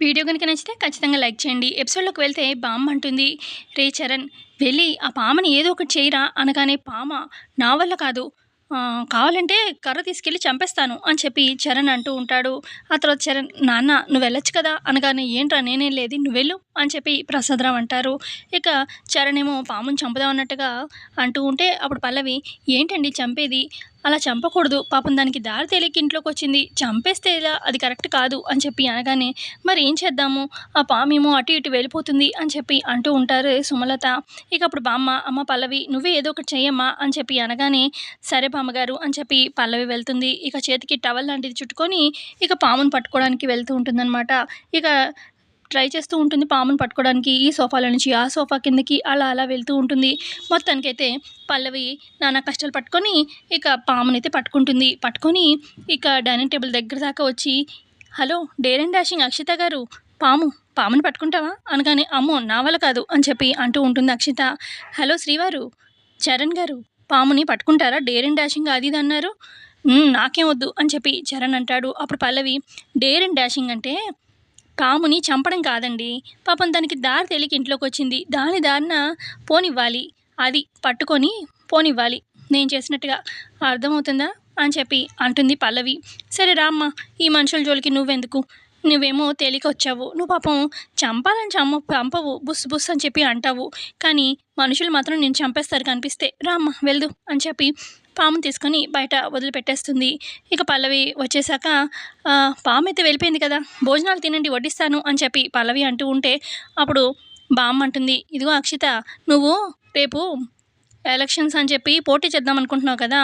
Video గనుక నచ్చితే ఖచ్చితంగా లైక్ చేయండి. ఎపిసోడ్‌లోకి వెళ్తే బామ్మ అంటుంది, "రేయ్ చరణ్ వెళ్ళి ఆ పామని ఏదో ఒకటి చేయరా" అనగానే పామ "నా వల్ల కాదు. కావాలంటే కర్ర తీసుకెళ్ళి చంపేస్తాను" అని చెప్పి చరణ్ అంటూ ఉంటాడు. ఆ తర్వాత చరణ్ "నాన్న నువ్వెళ్ళొచ్చు కదా" అనగానే "ఏంట్రా నేనేం లేది నువ్వెళ్ళు" అని చెప్పి ప్రసాదరావు అంటారు. ఇక చరణ్ ఏమో పాముని చంపుదాం అన్నట్టుగా అంటూ ఉంటే అప్పుడు పల్లవి "ఏంటండి చంపేది? అలా చంపకూడదు. పాపం దానికి దారి తెలియక ఇంట్లోకొచ్చింది. చంపేస్తే ఎలా? అది కరెక్ట్ కాదు" అని చెప్పి అనగానే మరి ఏం చేద్దాము? ఆ పామేమో అటు ఇటు వెళ్ళిపోతుంది అని చెప్పి అంటూ ఉంటారు సుమలత. ఇక అప్పుడు బామ్మ, "అమ్మ పల్లవి నువ్వే ఏదో ఒకటి చెయ్యమ్మా" అని చెప్పి అనగానే, "సరే బామ్మగారు" అని చెప్పి పల్లవి వెళ్తుంది. ఇక చేతికి టవల్ లాంటిది చుట్టుకొని ఇక పాముని పట్టుకోవడానికి వెళ్తూ ఉంటుందనమాట. ఇక ట్రై చేస్తూ ఉంటుంది పాముని పట్టుకోవడానికి. ఈ సోఫాలో నుంచి ఆ సోఫా కిందకి అలా అలా వెళ్తూ ఉంటుంది. మొత్తానికైతే పల్లవి నానా కష్టాలు పట్టుకొని ఇక పామునైతే పట్టుకుంటుంది. పట్టుకొని ఇక డైనింగ్ టేబుల్ దగ్గర దాకా వచ్చి, "hello dare and dashing Akshita గారు, పాముని పట్టుకుంటావా?" అనగానే, "అమ్మో నా వల్ల కాదు" అని చెప్పి అంటూ ఉంటుంది అక్షిత. "హలో శ్రీవారు, చరణ్ గారు పాముని పట్టుకుంటారా? డేర్ అండ్ డాషింగ్ అది ఇది అన్నారు." నాకేం వద్దు" అని చెప్పి చరణ్ అంటాడు. అప్పుడు పల్లవి, "డేర్ అండ్ డాషింగ్ అంటే పాముని చంపడం కాదండి. పాపం దానికి దారి తెలియక ఇంట్లోకొచ్చింది. దాని దారిన పోనివ్వాలి. అది పట్టుకొని పోనివ్వాలి. నేను చేసినట్టుగా. అర్థమవుతుందా?" అని చెప్పి అంటుంది పల్లవి. "సరే రామ్మా, ఈ మనుషుల జోలికి నువ్వెందుకు? నువ్వేమో తేలికొచ్చావు. నువ్వు పాపం చంపాలని చంపవు. బుస్ బుస్ అని చెప్పి అంటావు. కానీ మనుషులు మాత్రం నిన్ను చంపేస్తారు కనిపిస్తే. రామ్మా వెళ్దువు" అని చెప్పి పాముని తీసుకొని బయట వదిలిపెట్టేస్తుంది. ఇక పల్లవి వచ్చేసాక పామైతే వెళ్ళిపోయింది కదా! భోజనాలు తినండి వడ్డిస్తాను అని చెప్పి పల్లవి అంటూ ఉంటే, అప్పుడు బామ్మ అంటుంది, "ఇదిగో అక్షిత, నువ్వు రేపు ఎలక్షన్స్ అని చెప్పి పోటీ చేద్దాం అనుకుంటున్నావు కదా!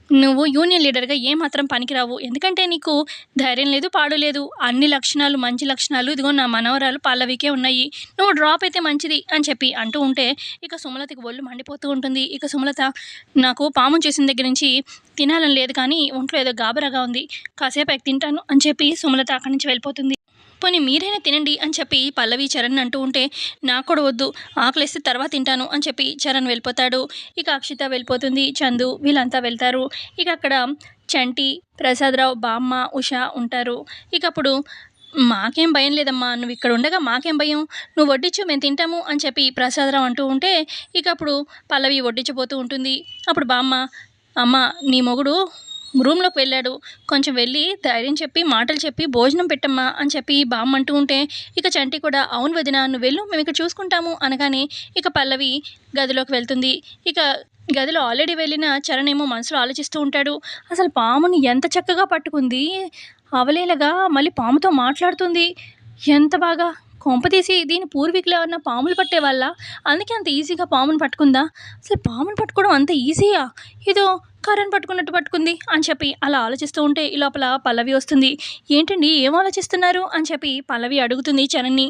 నువ్వు యూనియన్ లీడర్‌గా ఏమాత్రం పనికిరావు. ఎందుకంటే నీకు ధైర్యం లేదు, పాడు లేదు. అన్ని లక్షణాలు, మంచి లక్షణాలు ఇదిగో నా మనవరాలు పల్లవికే ఉన్నాయి. నువ్వు డ్రాప్ అయితే మంచిది" అని చెప్పి అంటూ ఉంటే, ఇక సుమలతకి ఒళ్ళు మండిపోతూ ఉంటుంది. ఇక సుమలత, "నాకు పాముని చూసిన దగ్గర నుంచి తినాలని లేదు కానీ ఒంట్లో ఏదో గాబరాగా ఉంది. కాసేపాగి తింటాను" అని చెప్పి సుమలత అక్కడి నుంచి వెళ్ళిపోతుంది. "పోనీ మీరైనా తినండి" అని చెప్పి పల్లవి చరణ్ అంటూ ఉంటే, "నాకు కూడా వద్దు. ఆకలేస్తే తర్వాత తింటాను" అని చెప్పి చరణ్ వెళ్ళిపోతాడు. ఇక అక్షిత వెళ్ళిపోతుంది. చందు వీళ్ళంతా వెళ్తారు. ఇక అక్కడ చంటి, ప్రసాదరావు, బామ్మ, ఉష ఉంటారు. ఇక అప్పుడు, "మాకేం భయం లేదమ్మా. నువ్వు ఇక్కడ ఉండగా మాకేం భయం. నువ్వు వడ్డించు మేము తింటాము" అని చెప్పి ప్రసాదరావు అంటూ ఉంటే, ఇక అప్పుడు పల్లవి వడ్డించబోతూ ఉంటుంది. అప్పుడు బామ్మ, "అమ్మ నీ మొగుడు రూమ్‌లోకి వెళ్ళాడు. కొంచెం వెళ్ళి ధైర్యం చెప్పి, మాటలు చెప్పి భోజనం పెట్టమ్మా" అని చెప్పి బామ్మ అంటూ ఉంటే, ఇక చంటి కూడా, "అవును వదిన నువ్వెళ్ళు మేమిక్కడ చూసుకుంటాము" అనగానే ఇక పల్లవి గదిలోకి వెళ్తుంది. ఇక గదిలో ఆల్రెడీ వెళ్ళిన చరణ్ ఏమో మనసులో ఆలోచిస్తూ ఉంటాడు. అసలు పాముని ఎంత చక్కగా పట్టుకుంది. అవలీలగా మళ్ళీ పాముతో మాట్లాడుతుంది. ఎంత బాగా! కొంపదీసి దీని పూర్వీకులు ఎవరన్నా పాములు పట్టేవాళ్ళా? అందుకే అంత ఈజీగా పాముని పట్టుకుందా? అసలు పాముని పట్టుకోవడం అంత ఈజీయా? ఏదో కర్రను పట్టుకున్నట్టు పట్టుకుంది అని చెప్పి అలా ఆలోచిస్తూ ఉంటే ఈ లోపల పల్లవి వస్తుంది. "ఏంటండి ఏం ఆలోచిస్తున్నారు?" అని చెప్పి పల్లవి అడుగుతుంది చరణ్‌ని.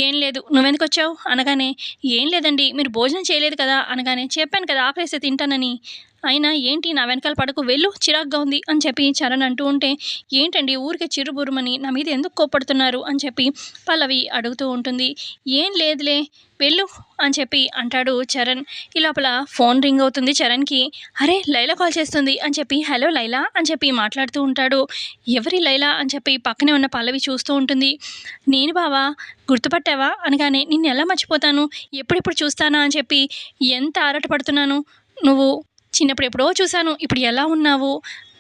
"ఏం లేదు. నువ్వెందుకొచ్చావు?" అనగానే, "ఏం లేదండి. మీరు భోజనం చేయలేదు కదా!" అనగానే, "చెప్పాను కదా ఆకలేస్తే తింటానని. అయినా ఏంటి నా వెనకాల పడకు వెళ్ళు చిరాకుగా ఉంది" అని చెప్పి చరణ్ అంటూ ఉంటే, "ఏంటండి ఊరికే చిర్రుబుర్రుమని నా మీద ఎందుకు కోప్పడుతున్నారు?" అని చెప్పి పల్లవి అడుగుతూ ఉంటుంది. "ఏం లేదులే వెళ్ళు" అని చెప్పి అంటాడు చరణ్. ఈ లోపల ఫోన్ రింగ్ అవుతుంది చరణ్‌కి. "అరే లైలా కాల్ చేస్తుంది" అని చెప్పి, "హలో లైలా" అని చెప్పి మాట్లాడుతూ ఉంటాడు. "ఎవరి లైలా?" అని చెప్పి పక్కనే ఉన్న పల్లవి చూస్తూ ఉంటుంది. "నేను బావా, గుర్తుపట్టావా?" అనగానే, "నిన్నెలా మర్చిపోతాను, ఎప్పుడెప్పుడు చూస్తానా అని చెప్పి ఎంత ఆరాటపడుతున్నాను. నువ్వు చిన్నప్పుడు ఎప్పుడో చూశాను. ఇప్పుడు ఎలా ఉన్నావు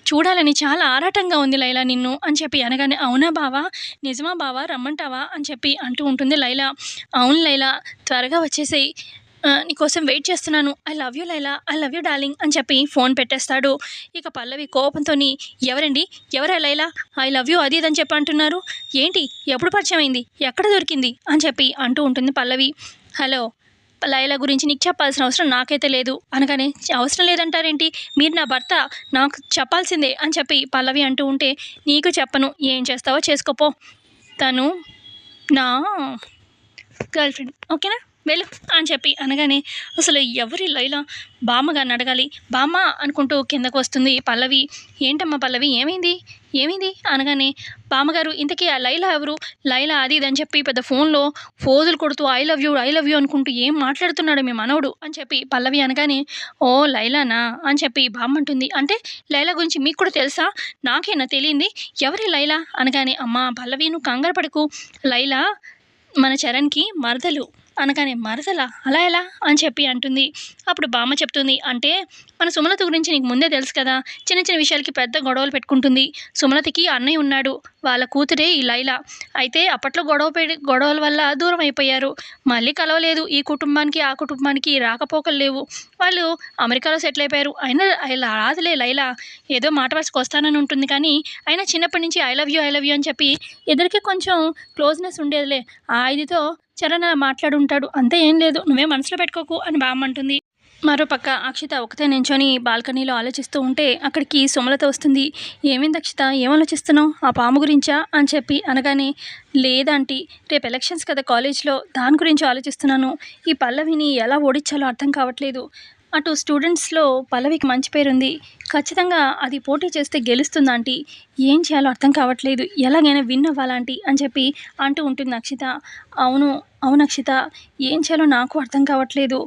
చూడాలని చాలా ఆరాటంగా ఉంది లైలా నిన్ను" అని చెప్పి అనగానే, "అవునా బావా, నిజమా బావా, రమ్మంటావా" అని చెప్పి అంటూ ఉంటుంది లైలా. "అవును లైలా, త్వరగా వచ్చేసేయ్. నీకోసం వెయిట్ చేస్తున్నాను. I love you Laila, I love you darling" అని చెప్పి ఫోన్ పెట్టేస్తాడు. ఇక పల్లవి కోపంతోని, "ఎవరండి? ఎవరా లైలా? ఐ లవ్ యూ అది ఇది అని చెప్పి అంటున్నారు. ఏంటి? ఎప్పుడు పరిచయం అయింది? ఎక్కడ దొరికింది?" అని చెప్పి అంటూ ఉంటుంది పల్లవి. "హలో, లైలా గురించి నీకు చెప్పాల్సిన అవసరం నాకైతే లేదు" అనగానే, "అవసరం లేదంటారేంటి? మీరు నా భర్త, నాకు చెప్పాల్సిందే" అని చెప్పి పల్లవి అంటూ ఉంటే, "నీకు చెప్పను. ఏం చేస్తావో చేసుకో పో. తను నా గర్ల్ ఫ్రెండ్. ఓకేనా?" వెళ్ళు అని చెప్పి అనగానే అసలు ఎవరి లైలా బామ్మగారిని అడగాలి. బామ్మ అనుకుంటూ కిందకు వస్తుంది పల్లవి. ఏంటమ్మా పల్లవి ఏమైంది ఏమైంది అనగానే బామ్మగారు ఇంతకీ ఆ లైలా ఎవరు, లైలా అది ఇది అని చెప్పి పెద్ద ఫోన్లో ఫోజులు కొడుతూ ఐ లవ్ యూ అనుకుంటూ ఏం మాట్లాడుతున్నాడు మీ మనవడు అని చెప్పి పల్లవి అనగానే ఓ లైలానా అని చెప్పి బామ్మ అంటుంది. అంటే లైలా గురించి మీకు కూడా తెలుసా, నాకేనా తెలియంది, ఎవరి లైలా అనగానే అమ్మా పల్లవి నువ్వు కంగారు పడకు, లైలా మన చరణ్‌కి మరదలు అనగానే మరదలా? అలా ఎలా? అని చెప్పి అంటుంది. అప్పుడు బామ్మ చెప్తుంది, అంటే మన సుమలత గురించి నీకు ముందే తెలుసు కదా! చిన్న చిన్న విషయాలకి పెద్ద గొడవలు పెట్టుకుంటుంది. సుమలతకి అన్నయ్య ఉన్నాడు. వాళ్ళ కూతురే ఈ లైలా. అయితే అప్పట్లో గొడవల వల్ల దూరం అయిపోయారు. మళ్ళీ కలవలేదు. ఈ కుటుంబానికి, ఆ కుటుంబానికి రాకపోకలు లేవు. వాళ్ళు అమెరికాలో సెటిల్ అయిపోయారు. అయినా ఇలా రాదులే లైలా. ఏదో మాట వరుసకు వస్తానని ఉంటుంది కానీ, అయినా చిన్నప్పటి నుంచి ఐ లవ్ యూ అని చెప్పి ఇద్దరికీ కొంచెం క్లోజ్‌నెస్ ఉండేదిలే. ఆ ఇదితో చరణ్ అలా మాట్లాడుంటాడు. అంతే ఏం లేదు. నువ్వేం మనసులో పెట్టుకోకు అని బామ్మ అంటుంది. మరోపక్క అక్షిత ఒకతే నించొని బాల్కనీలో ఆలోచిస్తూ ఉంటే అక్కడికి సుమలత వస్తుంది. ఏమైంది అక్షిత, ఏం ఆలోచిస్తున్నావు, ఆ పాము గురించా అని చెప్పి అనగానే లేదాంటీ, రేపు ఎలక్షన్స్ కదా కాలేజ్లో, దాని గురించి ఆలోచిస్తున్నాను. ఈ పల్లవిని ఎలా ఓడించాలో అర్థం కావట్లేదు. అటు స్టూడెంట్స్లో పల్లవికి మంచి పేరుంది, ఖచ్చితంగా అది పోటీ చేస్తే గెలుస్తుంది ఆంటీ. ఏం చేయాలో అర్థం కావట్లేదు, ఎలాగైనా విన్ అవ్వాలాంటీ అని చెప్పి అంటూ ఉంటుంది అక్షిత. అవును అవును అక్షిత, ఏం చేయాలో నాకు అర్థం కావట్లేదు,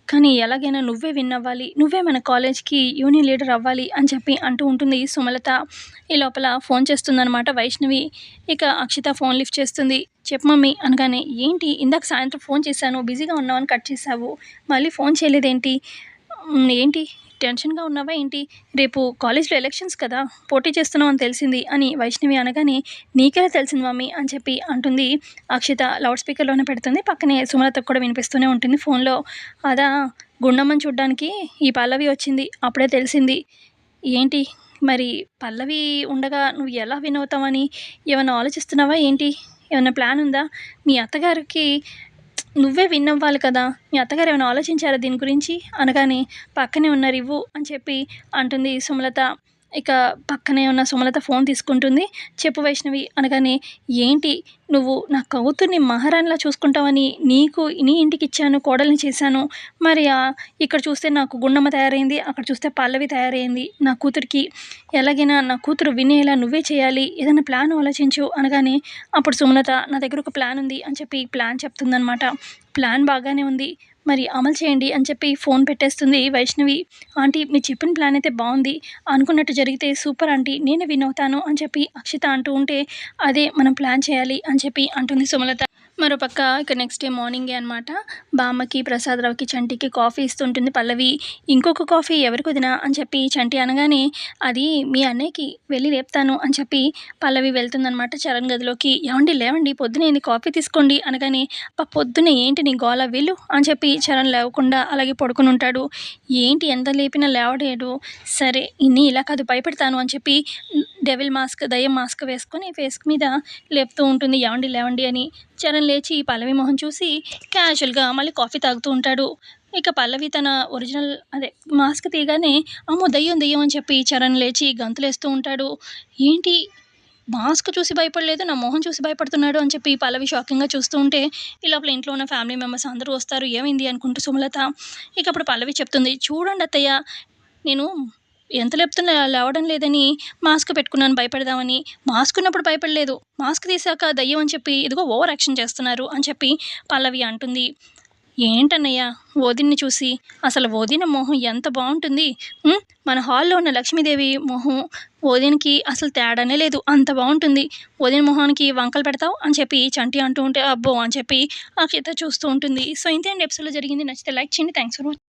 కానీ ఎలాగైనా నువ్వే విన్ అవ్వాలి, నువ్వే మన కాలేజ్కి యూనియన్ లీడర్ అవ్వాలి అని చెప్పి అంటూ ఉంటుంది సుమలత. ఈ లోపల ఫోన్ చేస్తుందనమాట వైష్ణవి. ఇక అక్షిత ఫోన్ లిఫ్ట్ చేస్తుంది. చెప్పు మమ్మీ అనగానే ఏంటి ఇందాక సాయంత్రం ఫోన్ చేశాను, బిజీగా ఉన్నావని కట్ చేసావు, మళ్ళీ ఫోన్ చేయలేదేంటి, ఏంటి టెన్షన్గా ఉన్నావా ఏంటి, రేపు కాలేజ్లో ఎలక్షన్స్ కదా, పోటీ చేస్తున్నావు అని తెలిసింది అని వైష్ణవి అనగానే నీకెలా తెలిసింది మమ్మీ అని చెప్పి అంటుంది అక్షిత. లౌడ్ స్పీకర్లోనే పెడుతుంది. పక్కనే సుమలతకు కూడా వినిపిస్తూనే ఉంటుంది ఫోన్లో. అదా గుండమ్మని చూడ్డానికి ఈ పల్లవి వచ్చింది, అప్పుడే తెలిసింది. ఏంటి మరి పల్లవి ఉండగా నువ్వు ఎలా విన్ అవుతావని ఏమైనా ఆలోచిస్తున్నావా ఏంటి, ఏమైనా ప్లాన్ ఉందా, మీ అత్తగారికి నువ్వే విన్ అవ్వాలి కదా, మీ అత్తగారు ఏమైనా ఆలోచించారా దీని గురించి అనగానే పక్కనే ఉన్న రివ్వు అని చెప్పి అంటుంది సుమలత. ఇక పక్కనే ఉన్న సుమలత ఫోన్ తీసుకుంటుంది. చెప్పు వైష్ణవి అనగానే ఏంటి నువ్వు నా కూతుర్ని మహారాణిలా చూసుకుంటావని నీ ఇంటికి ఇచ్చాను, కోడల్ని చేశాను, మరి ఇక్కడ చూస్తే నాకు గుండమ్మ తయారైంది, అక్కడ చూస్తే పల్లవి తయారైంది, నా కూతురికి ఎలాగైనా నా కూతురు వినేలా నువ్వే చేయాలి, ఏదైనా ప్లాన్ ఆలోచించు అనగానే అప్పుడు సుమలత నా దగ్గర ఒక ప్లాన్ ఉంది అని చెప్పి ప్లాన్ చెప్తుందనమాట. ప్లాన్ బాగానే ఉంది, మరి అమలు చేయండి అని చెప్పి ఫోన్ పెట్టేస్తుంది వైష్ణవి. ఆంటీ మీరు చెప్పిన ప్లాన్ అయితే బాగుంది, అనుకున్నట్టు జరిగితే సూపర్ ఆంటీ, నేనే విన్ అవుతాను అని చెప్పి అక్షిత అంటూ ఉంటే అదే మనం ప్లాన్ చేయాలి అని చెప్పి అంటుంది సుమలత. మరోపక్క ఇక నెక్స్ట్ డే మార్నింగే అనమాట, బామ్మకి, ప్రసాదరావుకి, చంటికి కాఫీ ఇస్తుంటుంది పల్లవి. ఇంకొక కాఫీ ఎవరికి వదినా అని చెప్పి చంటి అనగానే అది మీ అన్నయ్యకి, వెళ్ళి లేపుతాను అని చెప్పి పల్లవి వెళ్తుందనమాట చరణ్ గదిలోకి. ఏమండి లేవండి, పొద్దునే ఏంది కాఫీ తీసుకోండి అనగానే పొద్దునే ఏంటి నీ గోల, వెళ్ళు అని చెప్పి చరణ్ లేవకుండా అలాగే పడుకుని ఉంటాడు. ఏంటి ఎంత లేపినా లేవడేడు, సరే ఇన్ని ఇలా కాదు భయపెడతాను అని చెప్పి డెవిల్ మాస్క్, దయ్యం మాస్క్ వేసుకొని ఫేస్ మీద లేపుతూ ఉంటుంది ఏవండి లేవండి అని. చరణ్ లేచి పల్లవి మొహం చూసి క్యాజువల్గా మళ్ళీ కాఫీ తాగుతూ ఉంటాడు. ఇక పల్లవి తన ఒరిజినల్ మాస్క్ తీయగానే అమ్మో దయ్యం దయ్యం అని చెప్పి చరణ్ లేచి గంతులేస్తూ ఉంటాడు. ఏంటి మాస్క్ చూసి భయపడలేదు, నా మొహం చూసి భయపడుతున్నాడు అని చెప్పి పల్లవి షాకింగ్గా చూస్తూ ఉంటే ఈ లోపల ఇంట్లో ఉన్న ఫ్యామిలీ మెంబర్స్ అందరూ వస్తారు. ఏమైంది అనుకుంటూ సుమలత. ఇక అప్పుడు పల్లవి చెప్తుంది, చూడండి అత్తయ్య, నేను ఎంత లేపుతున్నా లేవడం లేదని మాస్క్ పెట్టుకున్నాను భయపెడదామని, మాస్క్ ఉన్నప్పుడు భయపడలేదు, మాస్క్ తీసాక దయ్యం అని చెప్పి ఇదిగో ఓవర్ యాక్షన్ చేస్తున్నారు అని చెప్పి పల్లవి అంటుంది. ఏంటన్నయ్య వదిన్ని చూసి, అసలు వదిన మొహం ఎంత బాగుంటుంది, మన హాల్లో ఉన్న లక్ష్మీదేవి మొహం వదినకి అసలు తేడానే లేదు, అంత బాగుంటుంది, వదిన మొహానికి వంకలు పెడతావు అని చెప్పి చంటి అంటూ ఉంటే అబ్బో అని చెప్పి అక్షిత చూస్తూ ఉంటుంది. సో ఇంతే అండి ఎపిసోడ్లో జరిగింది. నచ్చితే లైక్ చేయండి. Thanks for watching.